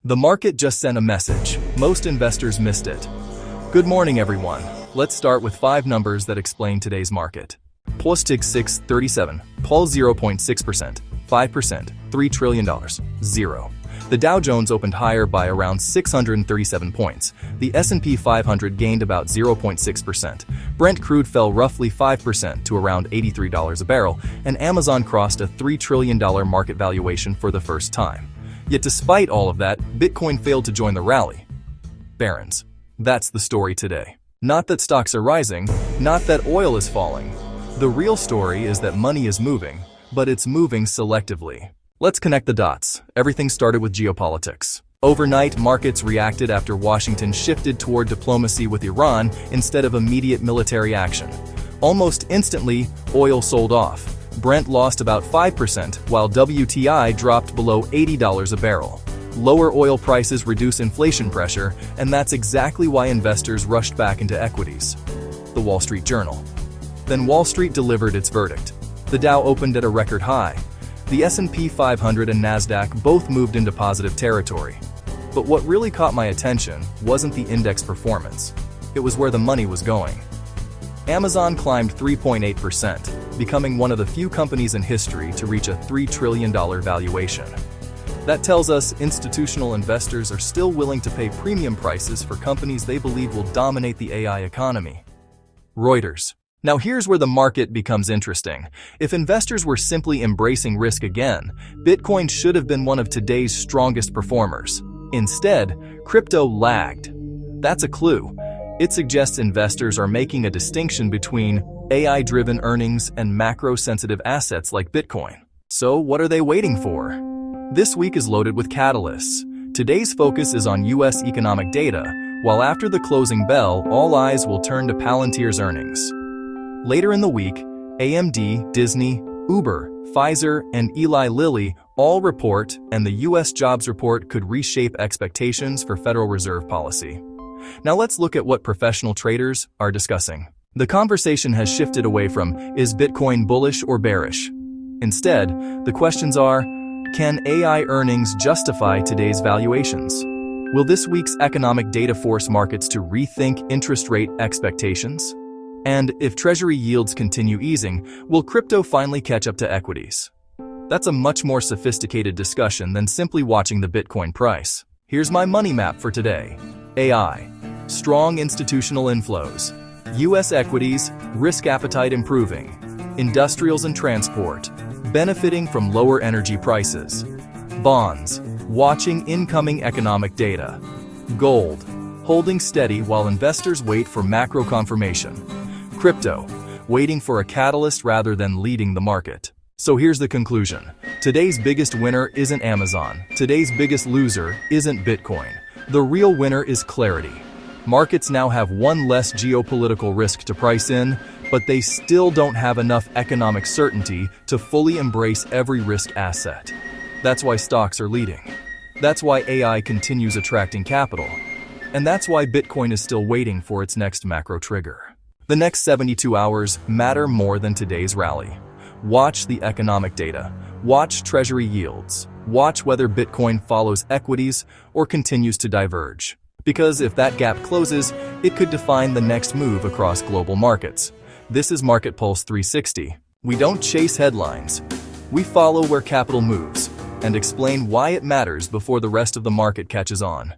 The market just sent a message. Most investors missed it. Good morning, everyone. Let's start with 5 numbers that explain today's market. Postig 637, Pol 0.6%, 5%, $3 trillion, 0. The Dow Jones opened higher by around 637 points. The S&P 500 gained about 0.6%. Brent crude fell roughly 5% to around $83 a barrel, and Amazon crossed a $3 trillion market valuation for the first time. Yet despite all of that, Bitcoin failed to join the rally. Barons. That's the story today. Not that stocks are rising, not that oil is falling. The real story is that money is moving, but it's moving selectively. Let's connect the dots. Everything started with geopolitics. Overnight, markets reacted after Washington shifted toward diplomacy with Iran instead of immediate military action. Almost instantly, oil sold off. Brent lost about 5%, while WTI dropped below $80 a barrel. Lower oil prices reduce inflation pressure, and that's exactly why investors rushed back into equities. The Wall Street Journal. Then Wall Street delivered its verdict. The Dow opened at a record high. The S&P 500 and Nasdaq both moved into positive territory. But what really caught my attention wasn't the index performance. It was where the money was going. Amazon climbed 3.8%, becoming one of the few companies in history to reach a $3 trillion valuation. That tells us institutional investors are still willing to pay premium prices for companies they believe will dominate the AI economy. Reuters. Now here's where the market becomes interesting. If investors were simply embracing risk again, Bitcoin should have been one of today's strongest performers. Instead, crypto lagged. That's a clue. It suggests investors are making a distinction between AI-driven earnings and macro-sensitive assets like Bitcoin. So what are they waiting for? This week is loaded with catalysts. Today's focus is on U.S. economic data, while after the closing bell, all eyes will turn to Palantir's earnings. Later in the week, AMD, Disney, Uber, Pfizer, and Eli Lilly all report, and the U.S. jobs report could reshape expectations for Federal Reserve policy. Now let's look at what professional traders are discussing. The conversation has shifted away from, is Bitcoin bullish or bearish? Instead, the questions are, can AI earnings justify today's valuations? Will this week's economic data force markets to rethink interest rate expectations? And if Treasury yields continue easing, will crypto finally catch up to equities? That's a much more sophisticated discussion than simply watching the Bitcoin price. Here's my money map for today. AI. Strong institutional inflows. U.S. equities, risk appetite improving. Industrials and transport, benefiting from lower energy prices. Bonds, watching incoming economic data. Gold, holding steady while investors wait for macro confirmation. Crypto, waiting for a catalyst rather than leading the market. So here's the conclusion. Today's biggest winner isn't Amazon. Today's biggest loser isn't Bitcoin. The real winner is clarity. Markets now have one less geopolitical risk to price in, but they still don't have enough economic certainty to fully embrace every risk asset. That's why stocks are leading. That's why AI continues attracting capital. And that's why Bitcoin is still waiting for its next macro trigger. The next 72 hours matter more than today's rally. Watch the economic data. Watch Treasury yields. Watch whether Bitcoin follows equities or continues to diverge. Because if that gap closes, it could define the next move across global markets. This is Market Pulse 360. We don't chase headlines. We follow where capital moves and explain why it matters before the rest of the market catches on.